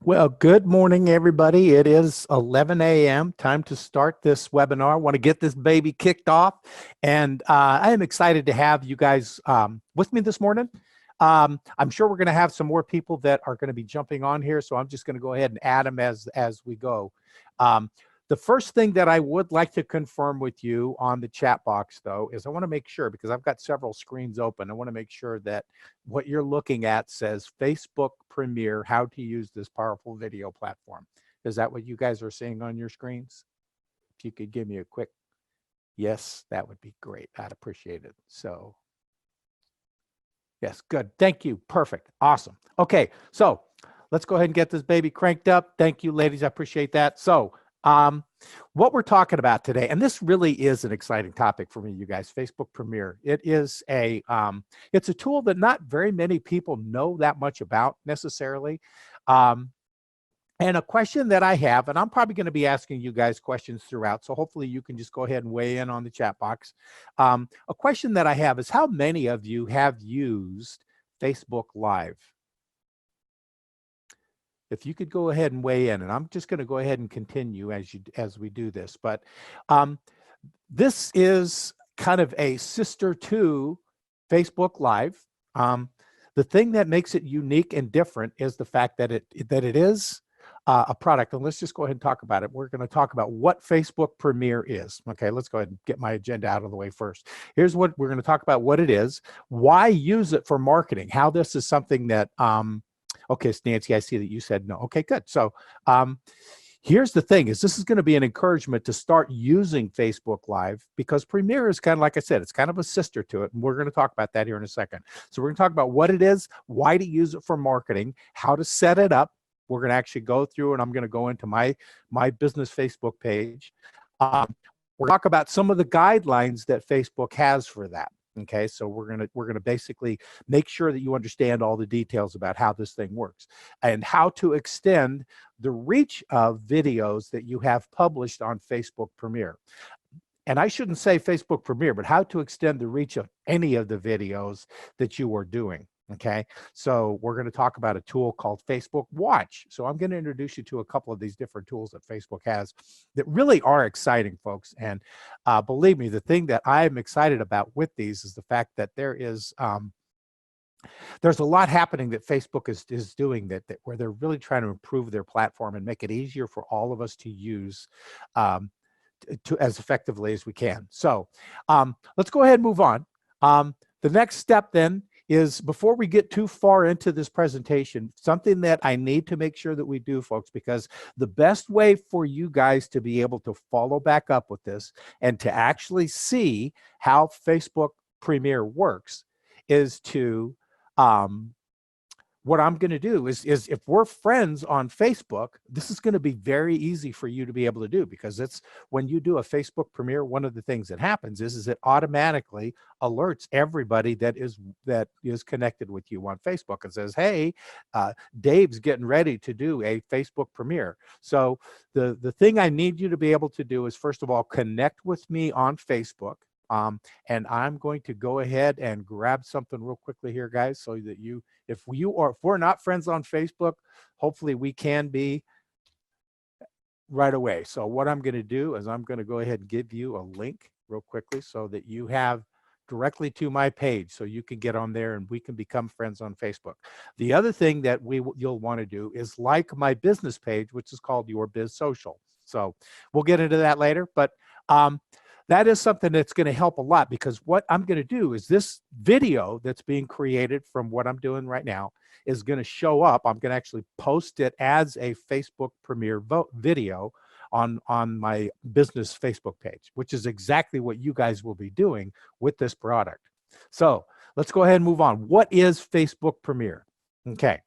Well, good morning, everybody. It is 11 a.m. Time to start this webinar. I want to get this baby kicked off, and I am excited to have you guys with me this morning. I'm sure we're going to have some more people that are going to be jumping on here, so I'm just going to go ahead and add them as we go. The first thing that I would like to confirm with you on the chat box, though, is I want to make sure, because I've got several screens open, I want to make sure that what you're looking at says Facebook Premiere, how to use this powerful video platform. Is that what you guys are seeing on your screens? If you could give me a quick yes, that would be great. I'd appreciate it. So, yes, good. Thank you. Perfect. Awesome. Okay, so let's go ahead and get this baby cranked up. Thank you, ladies. I appreciate that. So, what we're talking about today, and this really is an exciting topic for me, you guys, Facebook Premiere. It is it's a tool that not very many people know that much about necessarily. And a question that I have, and I'm probably going to be asking you guys questions throughout, so hopefully you can just go ahead and weigh in on the chat box. A question that I have is, how many of you have used Facebook Live? If you could go ahead and weigh in, and I'm just going to go ahead and continue as we do this. But this is kind of a sister to Facebook Live. The thing that makes it unique and different is the fact that it is a product. And let's just go ahead and talk about it. We're going to talk about what Facebook Premiere is. Okay, let's go ahead and get my agenda out of the way first. Here's what we're going to talk about: what it is, why use it for marketing, how this is something that okay, Nancy, I see that you said no. Okay, good. So here's the thing: is this is going to be an encouragement to start using Facebook Live, because Premiere is kind of, like I said, it's kind of a sister to it. And we're going to talk about that here in a second. So we're going to talk about what it is, why to use it for marketing, how to set it up. We're going to actually go through, and I'm going to go into my business Facebook page. We're going to talk about some of the guidelines that Facebook has for that. Okay, so we're gonna basically make sure that you understand all the details about how this thing works and how to extend the reach of videos that you have published on Facebook Premiere. And I shouldn't say Facebook Premiere, but how to extend the reach of any of the videos that you are doing. Okay, so we're going to talk about a tool called Facebook Watch. So I'm going to introduce you to a couple of these different tools that Facebook has that really are exciting, folks. And believe me, the thing that I'm excited about with these is the fact that there's a lot happening that Facebook is doing that where they're really trying to improve their platform and make it easier for all of us to use to as effectively as we can. So let's go ahead and move on. The next step then is, before we get too far into this presentation, something that I need to make sure that we do, folks, because the best way for you guys to be able to follow back up with this and to actually see how Facebook Premiere works is to what I'm going to do is if we're friends on Facebook, this is going to be very easy for you to be able to do, because it's when you do a Facebook Premiere, one of the things that happens is it automatically alerts everybody that is connected with you on Facebook and says, hey, Dave's getting ready to do a Facebook Premiere. So the thing I need you to be able to do is, first of all, connect with me on Facebook. And I'm going to go ahead and grab something real quickly here, guys, so that if we're not friends on Facebook, hopefully we can be right away. So what I'm going to do is I'm going to go ahead and give you a link real quickly so that you have directly to my page, so you can get on there and we can become friends on Facebook. The other thing that you'll want to do is like my business page, which is called Your Biz Social. So we'll get into that later, but that is something that's going to help a lot, because what I'm going to do is this video that's being created from what I'm doing right now is going to show up. I'm going to actually post it as a Facebook Premiere video on my business Facebook page, which is exactly what you guys will be doing with this product. So let's go ahead and move on. What is Facebook Premiere? Okay.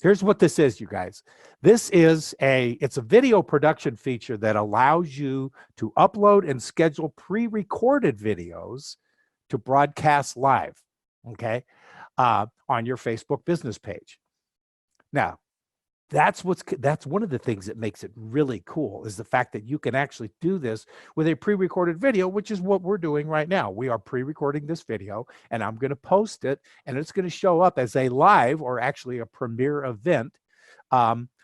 Here's what this is, you guys. This is it's a video production feature that allows you to upload and schedule pre-recorded videos to broadcast live, okay, on your Facebook business page. Now, that's one of the things that makes it really cool, is the fact that you can actually do this with a pre-recorded video, which is what we're doing right now. We are pre-recording this video, and I'm going to post it, and it's going to show up as a live, or actually a premiere event,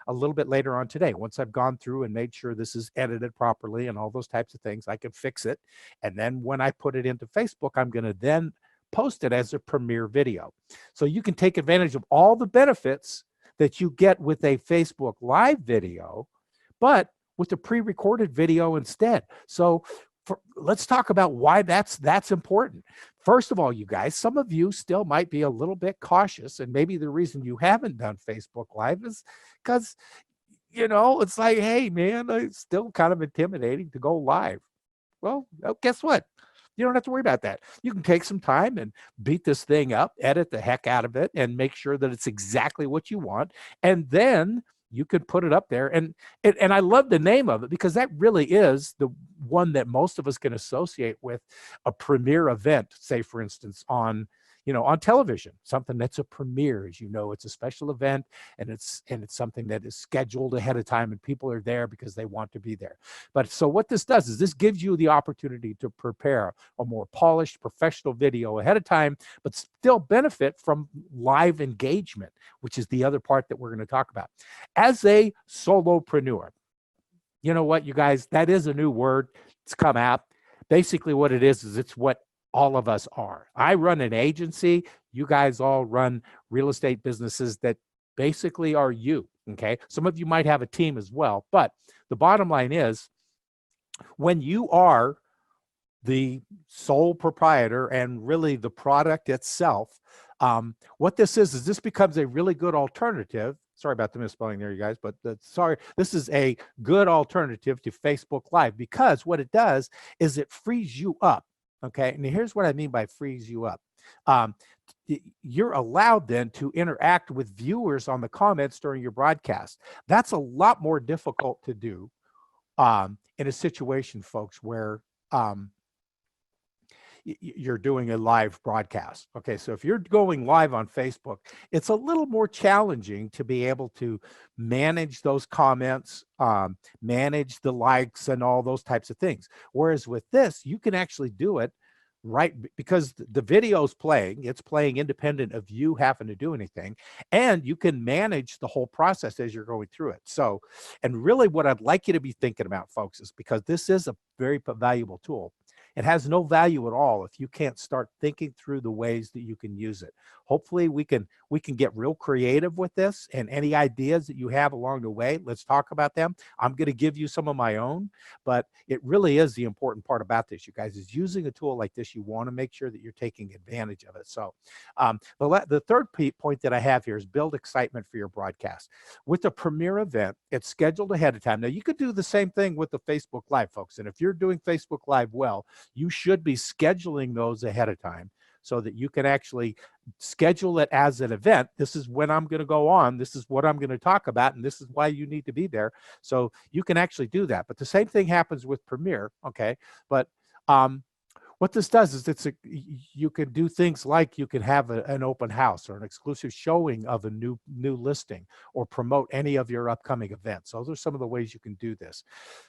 a little bit later on today. Once I've gone through and made sure this is edited properly and all those types of things, I can fix it. And then when I put it into Facebook, I'm going to then post it as a premiere video. So you can take advantage of all the benefits that you get with a Facebook Live video, but with a pre-recorded video instead. So let's talk about why that's important. First of all, you guys, some of you still might be a little bit cautious, and maybe the reason you haven't done Facebook Live is because, it's like, hey, man, it's still kind of intimidating to go live. Well, guess what? You don't have to worry about that. You can take some time and beat this thing up, edit the heck out of it, and make sure that it's exactly what you want. And then you could put it up there. And I love the name of it because that really is the one that most of us can associate with a premiere event, say, for instance, on television, something that's a premiere. As you know, it's a special event, and it's something that is scheduled ahead of time, and people are there because they want to be there. But so what this does is this gives you the opportunity to prepare a more polished, professional video ahead of time, but still benefit from live engagement, which is the other part that we're going to talk about. As a solopreneur, you know what, you guys, that is a new word. It's come out. Basically what it is it's what all of us are. I run an agency. You guys all run real estate businesses that basically are you, okay? Some of you might have a team as well, but the bottom line is when you are the sole proprietor and really the product itself, what this is this becomes a really good alternative. Sorry about the misspelling there, you guys, but this is a good alternative to Facebook Live because what it does is it frees you up. Okay, and here's what I mean by frees you up. You're allowed then to interact with viewers on the comments during your broadcast. That's a lot more difficult to do in a situation, folks, where you're doing a live broadcast. Okay, so if you're going live on Facebook, it's a little more challenging to be able to manage those comments, manage the likes and all those types of things. Whereas with this, you can actually do it right because the video's playing. It's playing independent of you having to do anything, and you can manage the whole process as you're going through it. So, and really what I'd like you to be thinking about, folks, is because this is a very valuable tool. It has no value at all if you can't start thinking through the ways that you can use it. Hopefully we can get real creative with this, and any ideas that you have along the way, let's talk about them. I'm going to give you some of my own, but it really is the important part about this, you guys, is using a tool like this. You want to make sure that you're taking advantage of it. So the third point that I have here is build excitement for your broadcast. With a premiere event, it's scheduled ahead of time. Now you could do the same thing with the Facebook Live, folks. And if you're doing Facebook Live well, you should be scheduling those ahead of time so that you can actually schedule it as an event. This is when I'm going to go on. This is what I'm going to talk about. And this is why you need to be there. So you can actually do that. But the same thing happens with Premiere. Okay. But what this does is you can do things like you can have an open house or an exclusive showing of a new listing or promote any of your upcoming events. Those are some of the ways you can do this.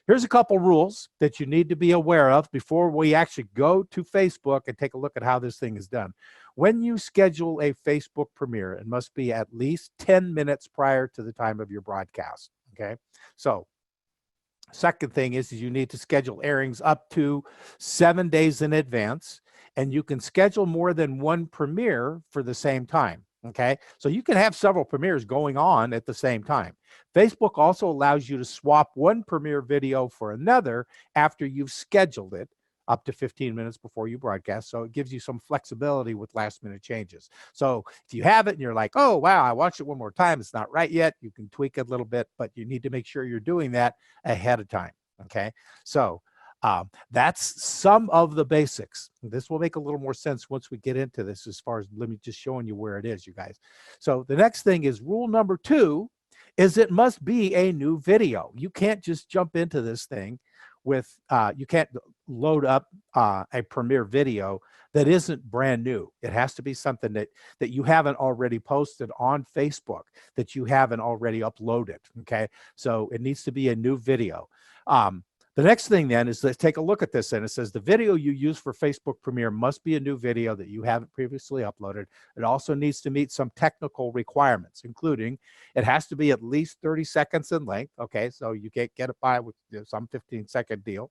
Here's a couple rules that you need to be aware of before we actually go to Facebook and take a look at how this thing is done. When you schedule a Facebook premiere, it must be at least 10 minutes prior to the time of your broadcast. Okay, so second thing is you need to schedule airings up to 7 days in advance, and you can schedule more than one premiere for the same time. Okay, so you can have several premieres going on at the same time. Facebook also allows you to swap one premiere video for another after you've scheduled it up to 15 minutes before you broadcast. So it gives you some flexibility with last minute changes. So if you have it and you're like, oh, wow, I watched it one more time, it's not right yet, you can tweak it a little bit, but you need to make sure you're doing that ahead of time. Okay, so that's some of the basics. This will make a little more sense once we get into this, as far as let me just showing you where it is, you guys. So the next thing is rule number 2 is it must be a new video. You can't just jump into this thing with you can't load up a premiere video that isn't brand new. It has to be something that you haven't already posted on Facebook, that you haven't already uploaded. Okay, so it needs to be a new video. The next thing then is, let's take a look at this. And it says the video you use for Facebook Premiere must be a new video that you haven't previously uploaded. It also needs to meet some technical requirements, including it has to be at least 30 seconds in length. Okay, so you can't get it by with some 15-second deal.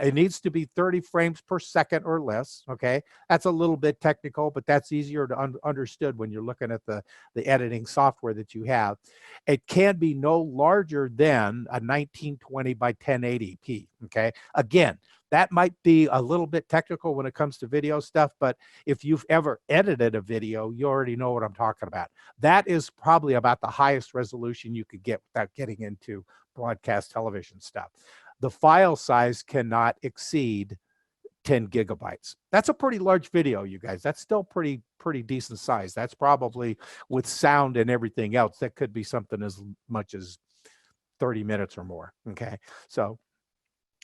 It needs to be 30 frames per second or less. Okay, that's a little bit technical, but that's easier to understood when you're looking at the editing software that you have. It can be no larger than a 1920 by 1080p. Okay, again, that might be a little bit technical when it comes to video stuff, but if you've ever edited a video, you already know what I'm talking about. That is probably about the highest resolution you could get without getting into broadcast television stuff. The file size cannot exceed 10 gigabytes. That's a pretty large video, you guys. That's still pretty decent size. That's probably, with sound and everything else, that could be something as much as 30 minutes or more. Okay, so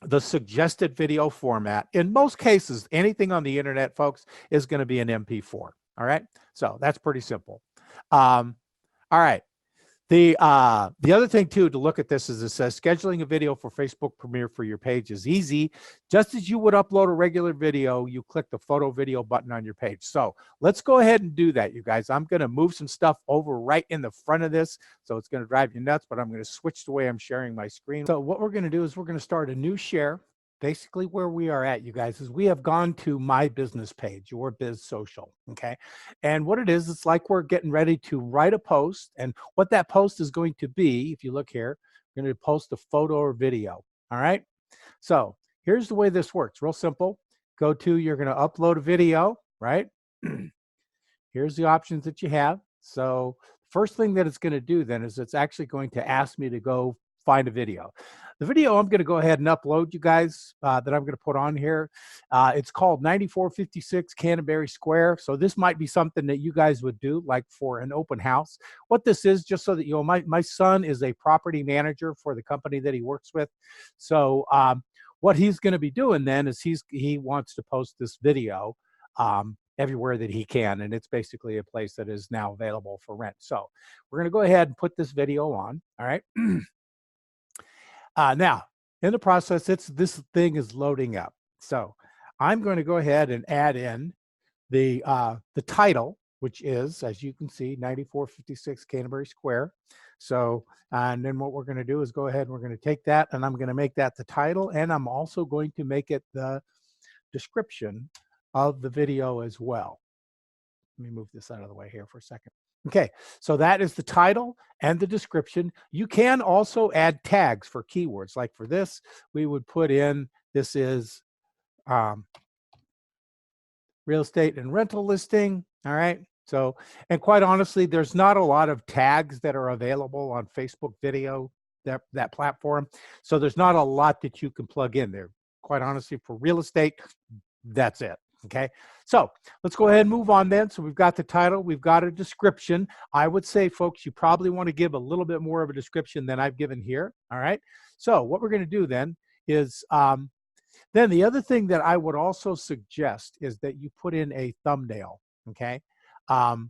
the suggested video format, in most cases, anything on the internet, folks, is going to be an MP4. All right, so that's pretty simple. All right. The other thing too to look at this is, it says scheduling a video for Facebook Premiere for your page is easy. Just as you would upload a regular video, you click the photo video button on your page. So let's go ahead and do that, you guys. I'm going to move some stuff over right in the front of this, so it's going to drive you nuts, but I'm going to switch the way I'm sharing my screen. So what we're going to do is we're going to start a new share. Basically where we are at, you guys, is we have gone to my business page, Your Biz Social. Okay, and what it is, it's like we're getting ready to write a post, and what that post is going to be, if you look here, we're going to post a photo or video. All right, so here's the way this works. Real simple. Go to, you're going to upload a video, right? Here's the options that you have. So first thing that it's going to do then is it's actually going to ask me to go find a video. The video I'm going to go ahead and upload, you guys, that I'm going to put on here, it's called 9456 Canterbury Square. So this might be something that you guys would do, like for an open house. What this is, just so that you know, my son is a property manager for the company that he works with. So what he's going to be doing then is he wants to post this video everywhere that he can, and it's basically a place that is now available for rent. So we're going to go ahead and put this video on. All right. Now, in the process, this thing is loading up. So I'm going to go ahead and add in the title, which is, as you can see, 9456 Canterbury Square. So, and then what we're going to do is go ahead and we're going to take that, and I'm going to make that the title, and I'm also going to make it the description of the video as well. Let me move this out of the way here for a second. Okay, so that is the title and the description. You can also add tags for keywords. Like for this, we would put in, this is real estate and rental listing. All right. So, and quite honestly, there's not a lot of tags that are available on Facebook video, that platform. So there's not a lot that you can plug in there. Quite honestly, for real estate, that's it. Okay, so let's go ahead and move on then. So we've got the title, we've got a description. I would say, folks, you probably want to give a little bit more of a description than I've given here. All right, so what we're going to do then is, then the other thing that I would also suggest is that you put in a thumbnail. Okay, the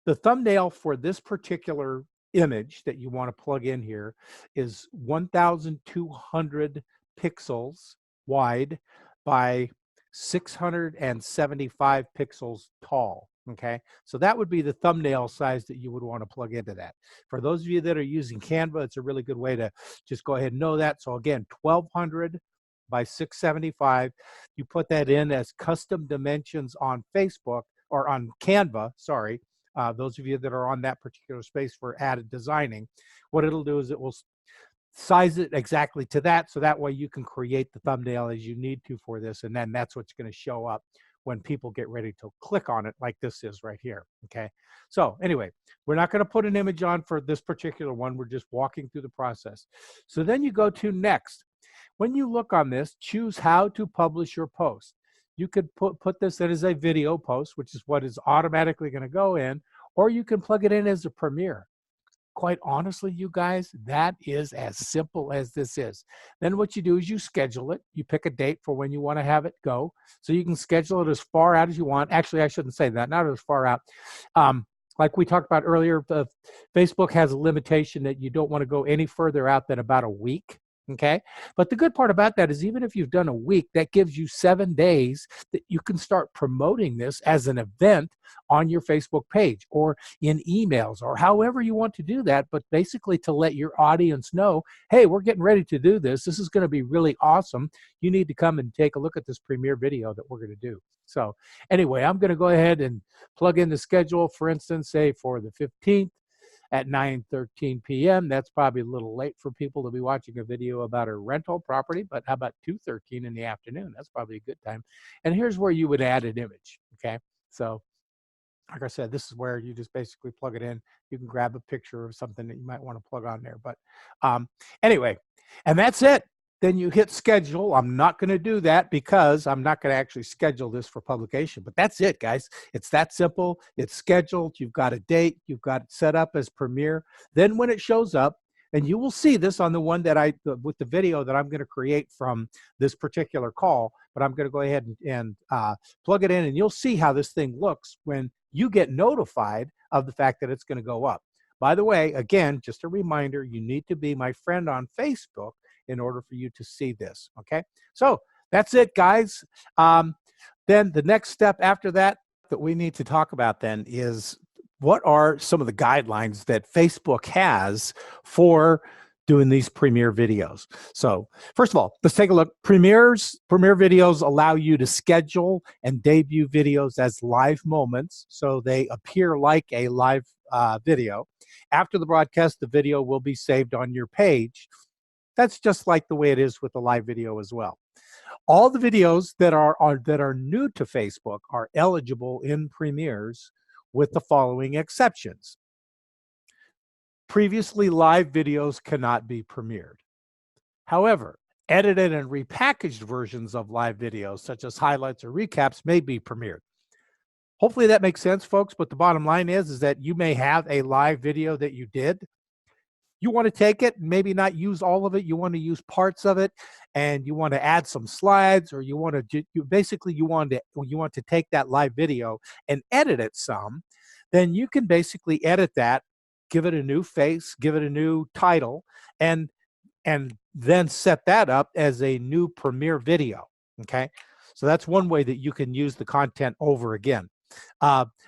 thumbnail for this particular image that you want to plug in here is 1,200 pixels wide by 675 pixels tall. Okay, so that would be the thumbnail size that you would want to plug into that. For those of you that are using Canva, it's a really good way to just go ahead and know that. So again, 1200 by 675, you put that in as custom dimensions on Facebook, or on Canva, sorry. Those of you that are on that particular space for added designing, what it'll do is it will size it exactly to that, so that way you can create the thumbnail as you need to for this, and then that's what's going to show up when people get ready to click on it, like this is right here. Okay, so anyway, we're not going to put an image on for this particular one. We're just walking through the process. So then you go to next. When you look on this, choose how to publish your post. You could put this in as a video post, which is what is automatically going to go in, or you can plug it in as a premiere. Quite honestly, you guys, that is as simple as this is. Then what you do is you schedule it. You pick a date for when you want to have it go. So you can schedule it as far out as you want. Actually, I shouldn't say that, not as far out. Like we talked about earlier, Facebook has a limitation that you don't want to go any further out than about a week. Okay. But the good part about that is even if you've done a week, that gives you 7 days that you can start promoting this as an event on your Facebook page or in emails or however you want to do that. But basically to let your audience know, hey, we're getting ready to do this. This is going to be really awesome. You need to come and take a look at this premiere video that we're going to do. So anyway, I'm going to go ahead and plug in the schedule, for instance, say for the 15th. At 9:13 p.m. That's probably a little late for people to be watching a video about a rental property, but how about 2:13 in the afternoon? That's probably a good time. And here's where you would add an image, okay? So like I said, this is where you just basically plug it in. You can grab a picture of something that you might want to plug on there. But anyway, and that's it. Then you hit schedule. I'm not going to do that because I'm not going to actually schedule this for publication. But that's it, guys. It's that simple. It's scheduled. You've got a date. You've got it set up as Premiere. Then when it shows up, and you will see this on the one that with the video that I'm going to create from this particular call, but I'm going to go ahead and plug it in, and you'll see how this thing looks when you get notified of the fact that it's going to go up. By the way, again, just a reminder, you need to be my friend on Facebook in order for you to see this, okay? So that's it, guys. Then the next step after that we need to talk about then is what are some of the guidelines that Facebook has for doing these premiere videos. So first of all, let's take a look. Premiere videos allow you to schedule and debut videos as live moments, so they appear like a live video. After the broadcast, the video will be saved on your page. That's just like the way it is with the live video as well. All the videos that are new to Facebook are eligible in premieres with the following exceptions. Previously live videos cannot be premiered. However, edited and repackaged versions of live videos, such as highlights or recaps, may be premiered. Hopefully that makes sense, folks, but the bottom line is that you may have a live video that you did. You want to take it, maybe not use all of it. You want to use parts of it, and you want to add some slides, or you want to you want to take that live video and edit it some. Then you can basically edit that, give it a new face, give it a new title, and then set that up as a new premiere video. Okay, so that's one way that you can use the content over again.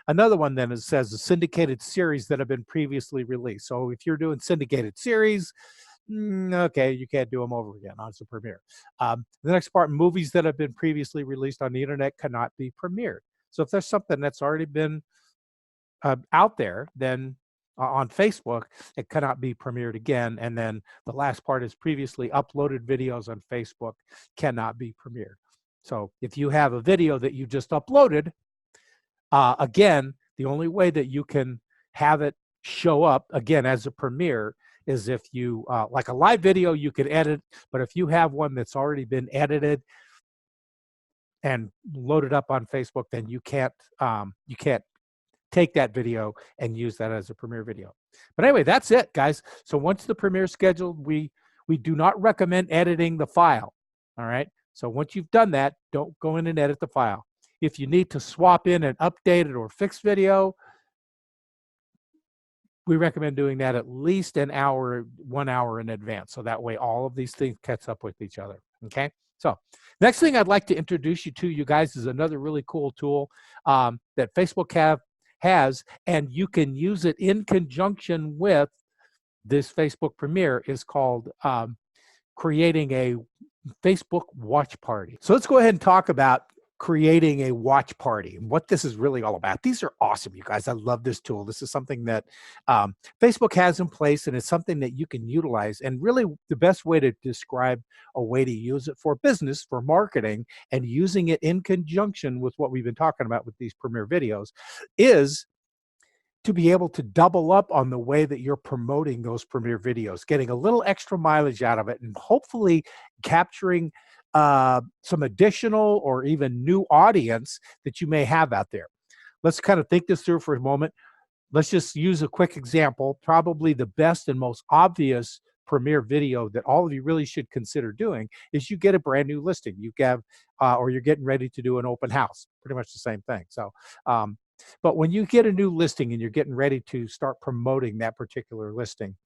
Another one then says the syndicated series that have been previously released. So if you're doing syndicated series, okay, you can't do them over again on the premiere. The next part, movies that have been previously released on the internet cannot be premiered. So if there's something that's already been out there, then on Facebook, it cannot be premiered again. And then the last part is previously uploaded videos on Facebook cannot be premiered. So if you have a video that you just uploaded, again, the only way that you can have it show up again as a premiere is if you, like a live video, you could edit, but if you have one that's already been edited and loaded up on Facebook, then you can't take that video and use that as a premiere video. But anyway, that's it, guys. So once the premiere is scheduled, we do not recommend editing the file. All right. So once you've done that, don't go in and edit the file. If you need to swap in an updated or fixed video, we recommend doing that at least 1 hour in advance. So that way all of these things catch up with each other. Okay. So next thing I'd like to introduce you guys is another really cool tool that Facebook has, and you can use it in conjunction with this Facebook premiere, is called creating a Facebook watch party. So let's go ahead and talk about creating a watch party and what this is really all about. These are awesome, you guys. I love this tool. This is something that Facebook has in place, and it's something that you can utilize. And really the best way to describe a way to use it for business, for marketing, and using it in conjunction with what we've been talking about with these premiere videos is to be able to double up on the way that you're promoting those premiere videos, getting a little extra mileage out of it, and hopefully capturing some additional or even new audience that you may have out there. Let's kind of think this through for a moment. Let's just use a quick example. Probably the best and most obvious premiere video that all of you really should consider doing is you get a brand new listing. You have, or you're getting ready to do an open house. Pretty much the same thing. So, but when you get a new listing and you're getting ready to start promoting that particular listing,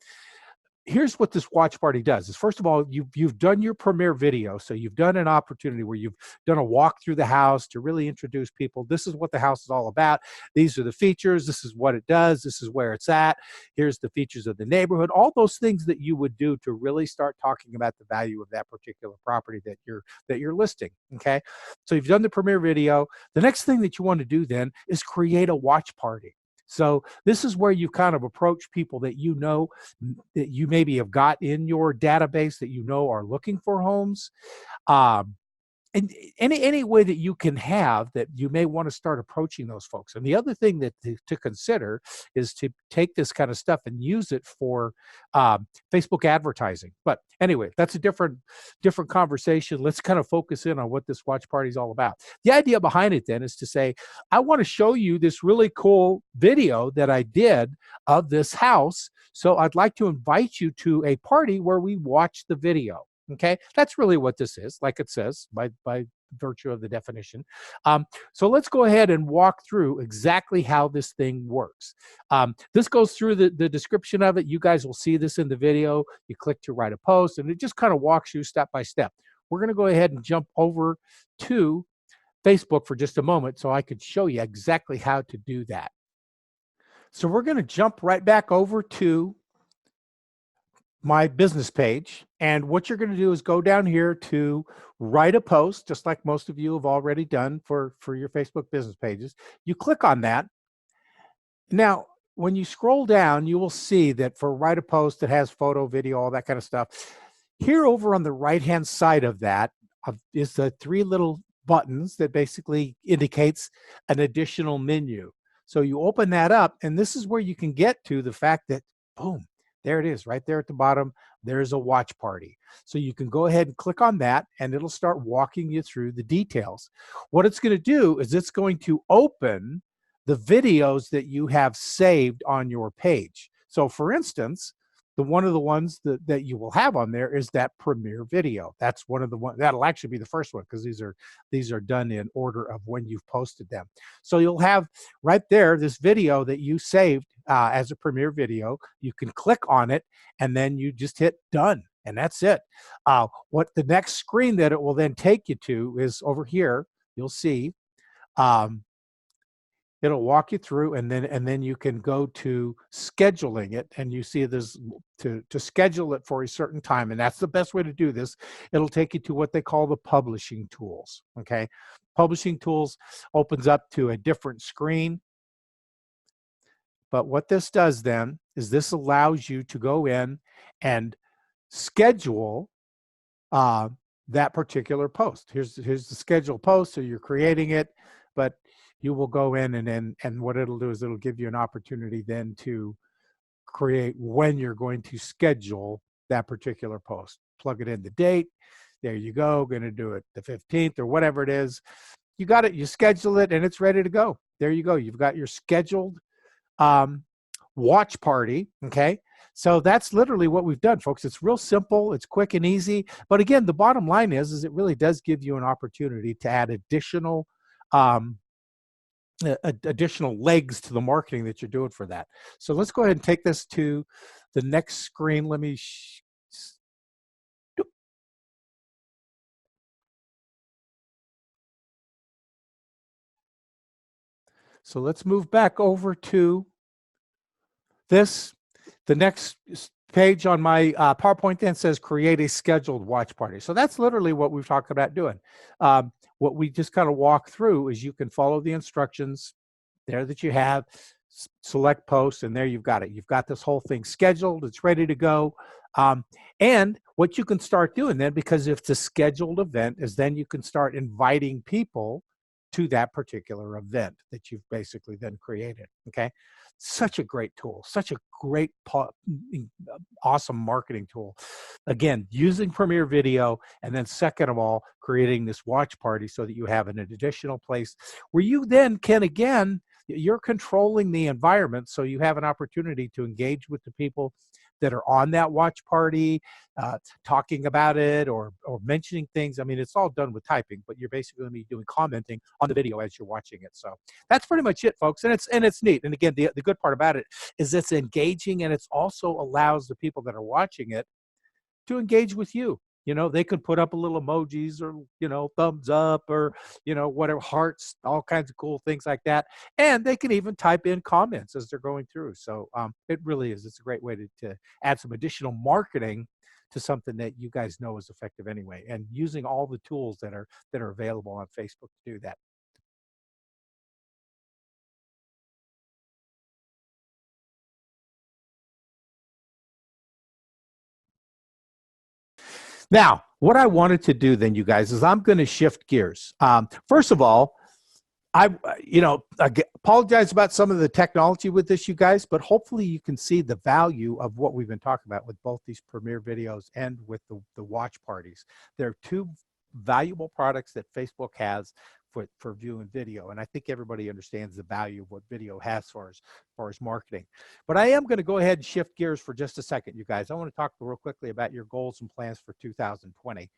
here's what this watch party does is, first of all, you've done your premiere video. So you've done an opportunity where you've done a walk through the house to really introduce people. This is what the house is all about. These are the features. This is what it does. This is where it's at. Here's the features of the neighborhood. All those things that you would do to really start talking about the value of that particular property that you're listing. Okay. So you've done the premiere video. The next thing that you want to do then is create a watch party. So this is where you kind of approach people that you know, that you maybe have got in your database that you know are looking for homes. Um, and any way that you can have that, you may want to start approaching those folks. And the other thing that to consider is to take this kind of stuff and use it for Facebook advertising. But anyway, that's a different conversation. Let's kind of focus in on what this watch party is all about. The idea behind it then is to say, I want to show you this really cool video that I did of this house. So I'd like to invite you to a party where we watch the video. Okay, that's really what this is, like it says by virtue of the definition. So let's go ahead and walk through exactly how this thing works. This goes through the description of it. You guys will see this in the video. You click to write a post, and it just kind of walks you step by step. We're going to go ahead and jump over to Facebook for just a moment so I could show you exactly how to do that. So we're going to jump right back over to my business page. And what you're going to do is go down here to write a post, just like most of you have already done for your Facebook business pages. You click on that. Now, when you scroll down, you will see that for write a post that has photo, video, all that kind of stuff, here over on the right-hand side of that is the three little buttons that basically indicates an additional menu. So you open that up, and this is where you can get to the fact that, boom, there it is right there at the bottom. There's a watch party. So you can go ahead and click on that, and it'll start walking you through the details. What it's going to do is it's going to open the videos that you have saved on your page. So for instance, one of the ones that you will have on there is that premiere video. That's one of the ones that'll actually be the first one, because these are done in order of when you've posted them. So you'll have right there this video that you saved as a premiere video. You can click on it, and then you just hit done, and that's it. What the next screen that it will then take you to is over here. You'll see it'll walk you through, and then you can go to scheduling it, and you see this to schedule it for a certain time, and that's the best way to do this. It'll take you to what they call the publishing tools. Okay, publishing tools opens up to a different screen. But what this does then is this allows you to go in and schedule that particular post. Here's the scheduled post. So you're creating it, but you will go in, and what it'll do is it'll give you an opportunity then to create when you're going to schedule that particular post. Plug it in the date. There you go. Going to do it the 15th or whatever it is. You got it. You schedule it, and it's ready to go. There you go. You've got your scheduled watch party. Okay. So that's literally what we've done, folks. It's real simple. It's quick and easy. But again, the bottom line is it really does give you an opportunity to add additional legs to the marketing that you're doing for that. So let's go ahead and take this to the next screen. Let me so let's move back over to this. The next page on my PowerPoint then says create a scheduled watch party. So that's literally what we've talked about doing. What we just kind of walk through is you can follow the instructions there that you have, select post, and there you've got it. You've got this whole thing scheduled. It's ready to go. And what you can start doing then, because if it's a scheduled event, is then you can start inviting people to that particular event that you've basically then created. Okay. Such a great tool, such a great, awesome marketing tool. Again, using Premiere Video, and then second of all, creating this watch party so that you have an additional place where you then can, again, you're controlling the environment, so you have an opportunity to engage with the people that are on that watch party, talking about it or mentioning things. I mean, it's all done with typing, but you're basically going to be doing commenting on the video as you're watching it. So that's pretty much it, folks. And it's neat. And again, the good part about it is it's engaging, and it's also allows the people that are watching it to engage with you. You know, they could put up a little emojis or, thumbs up or, whatever, hearts, all kinds of cool things like that. And they can even type in comments as they're going through. So it really is. It's a great way to add some additional marketing to something that you guys know is effective anyway, and using all the tools that are available on Facebook to do that. Now, what I wanted to do then, you guys, is I'm going to shift gears. First of all, I apologize about some of the technology with this, you guys, but hopefully you can see the value of what we've been talking about with both these premiere videos and with the watch parties. They're two valuable products that Facebook has for viewing video. And I think everybody understands the value of what video has for as marketing. But I am going to go ahead and shift gears for just a second, you guys. I want to talk real quickly about your goals and plans for 2020.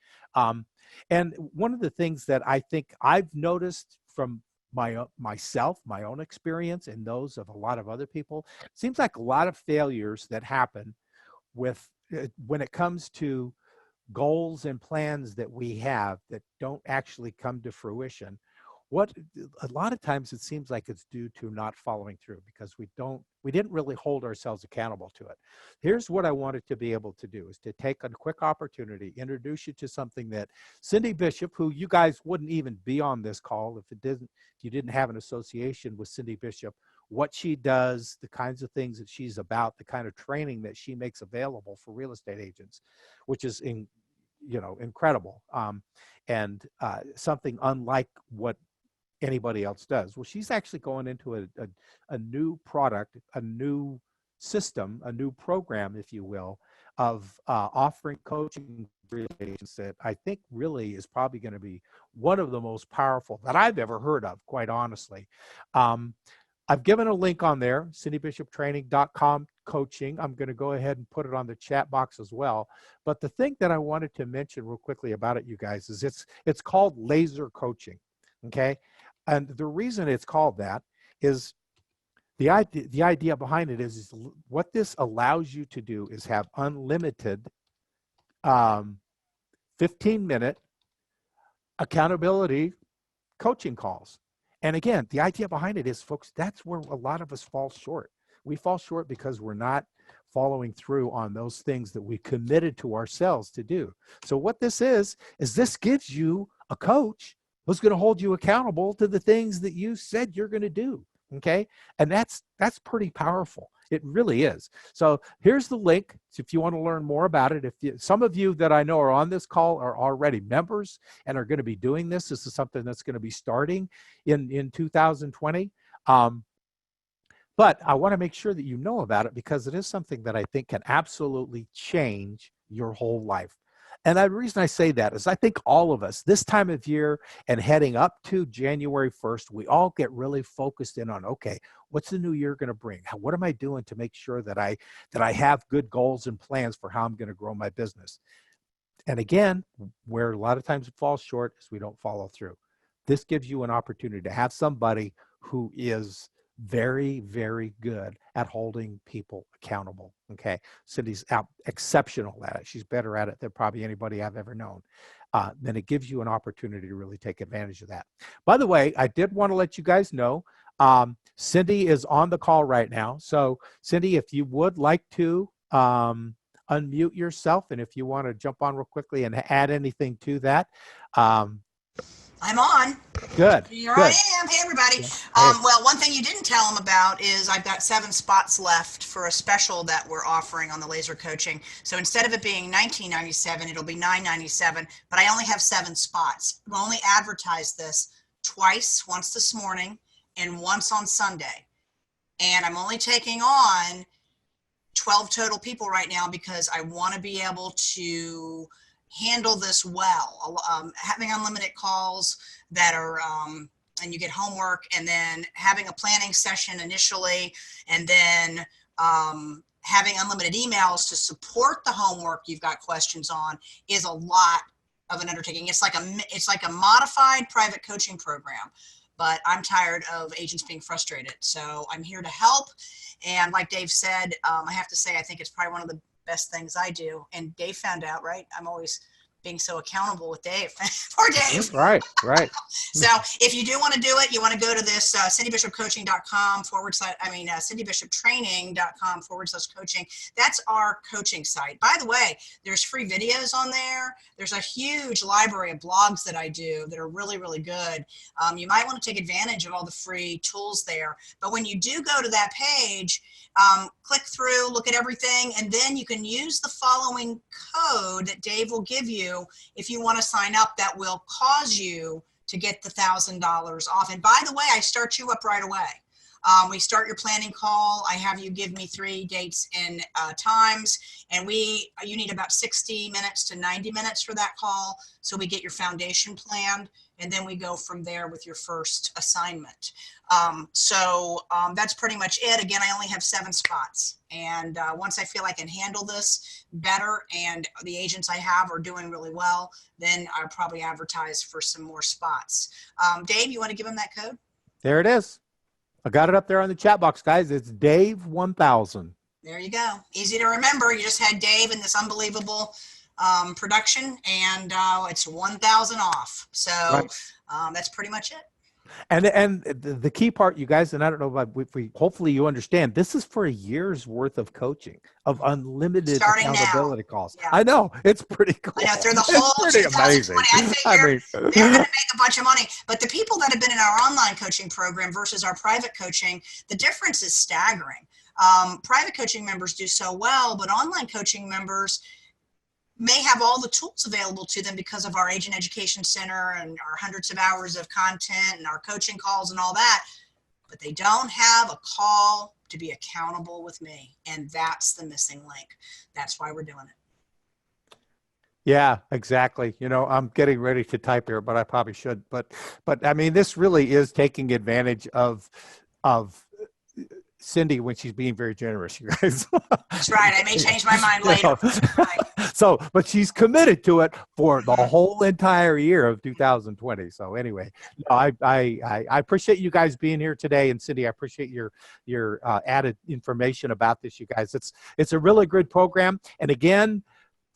And one of the things that I think I've noticed from myself, my own experience, and those of a lot of other people, seems like a lot of failures that happen with when it comes to goals and plans that we have that don't actually come to fruition. A lot of times it seems like it's due to not following through, because we didn't really hold ourselves accountable to it. Here's what I wanted to be able to do, is to take a quick opportunity, introduce you to something that Cindy Bishop, who you guys wouldn't even be on this call if you didn't have an association with Cindy Bishop, what she does, the kinds of things that she's about, the kind of training that she makes available for real estate agents, which is incredible, and something unlike what anybody else does. Well, she's actually going into a new product, a new system, a new program, if you will, of offering coaching for real estate agents that I think really is probably going to be one of the most powerful that I've ever heard of, quite honestly. I've given a link on there, cindybishoptraining.com coaching. I'm going to go ahead and put it on the chat box as well. But the thing that I wanted to mention real quickly about it, you guys, is it's called laser coaching. Okay. And the reason it's called that is the idea behind it is what this allows you to do is have unlimited 15-minute accountability coaching calls. And again, the idea behind it is, folks, that's where a lot of us fall short. We fall short because we're not following through on those things that we committed to ourselves to do. So what this is this gives you a coach who's going to hold you accountable to the things that you said you're going to do. Okay. And that's pretty powerful. It really is. So here's the link if you want to learn more about it. Some of you that I know are on this call are already members and are going to be doing this. This is something that's going to be starting in 2020. But I want to make sure that you know about it, because it is something that I think can absolutely change your whole life. And the reason I say that is I think all of us this time of year and heading up to January 1st, we all get really focused in on, okay, what's the new year going to bring? What am I doing to make sure that I have good goals and plans for how I'm going to grow my business? And again, where a lot of times it falls short is we don't follow through. This gives you an opportunity to have somebody who is very, very good at holding people accountable. Okay. Cindy's exceptional at it. She's better at it than probably anybody I've ever known. Then it gives you an opportunity to really take advantage of that. By the way, I did want to let you guys know, Cindy is on the call right now. So Cindy, if you would like to unmute yourself, and if you want to jump on real quickly and add anything to that. I'm on. Good. Here good. I am. Hey, everybody. Yeah. Well, one thing you didn't tell them about is I've got 7 spots left for a special that we're offering on the laser coaching. So instead of it being $19.97, it'll be $9.97, but I only have 7 spots. We'll only advertise this twice, once this morning and once on Sunday. And I'm only taking on 12 total people right now because I want to be able to handle this well. Having unlimited calls that are, and you get homework, and then having a planning session initially, and then having unlimited emails to support the homework you've got questions on is a lot of an undertaking. It's like a modified private coaching program, but I'm tired of agents being frustrated. So I'm here to help. And like Dave said, I have to say, I think it's probably one of the best things I do. And Dave found out, right? I'm always being so accountable with Dave. Poor Dave. Right, right. So if you do want to do it, you want to go to this cindybishopcoaching.com cindybishoptraining.com/coaching. That's our coaching site. By the way, there's free videos on there. There's a huge library of blogs that I do that are really, really good. You might want to take advantage of all the free tools there. But when you do go to that page, click through, look at everything, and then you can use the following code that Dave will give you if you want to sign up, that will cause you to get the $1,000 off. And by the way, I start you up right away. We start your planning call. I have you give me 3 dates and times, and you need about 60 minutes to 90 minutes for that call. So we get your foundation planned, and then we go from there with your first assignment. That's pretty much it. Again, I only have 7 spots. And once I feel I can handle this better and the agents I have are doing really well, then I'll probably advertise for some more spots. Dave, you want to give them that code? There it is. I got it up there on the chat box, guys. It's Dave 1000. There you go. Easy to remember. You just had Dave in this unbelievable production, and it's 1,000 off. So right. That's pretty much it. And the key part, you guys, and I don't know if we hopefully you understand, this is for a year's worth of coaching, of unlimited accountability calls. Yeah. I know, it's pretty cool. I know, through the whole pretty amazing. I mean, they're going to make a bunch of money. But the people that have been in our online coaching program versus our private coaching, the difference is staggering. Private coaching members do so well, but online coaching members may have all the tools available to them because of our agent education center and our hundreds of hours of content and our coaching calls and all that, but they don't have a call to be accountable with me. And that's the missing link. That's why we're doing it. Yeah, exactly. You know, I'm getting ready to type here, but I probably should. But I mean, this really is taking advantage of Cindy when she's being very generous, you guys. That's right. I may change my mind later. Right. So, but she's committed to it for the whole entire year of 2020. So anyway, I appreciate you guys being here today. And Cindy, I appreciate your added information about this, you guys. It's a really good program. And again,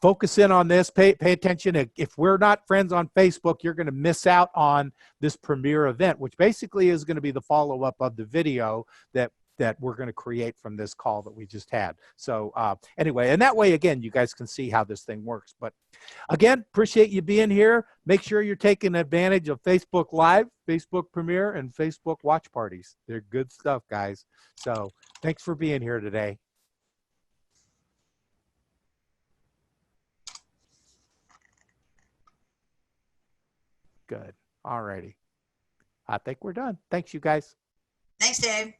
focus in on this, pay attention. If we're not friends on Facebook, you're going to miss out on this premiere event, which basically is going to be the follow-up of the video that we're going to create from this call that we just had. So anyway, and that way, again, you guys can see how this thing works. But again, appreciate you being here. Make sure you're taking advantage of Facebook Live, Facebook Premiere, and Facebook Watch Parties. They're good stuff, guys. So thanks for being here today. Good. All righty. I think we're done. Thanks, you guys. Thanks, Dave.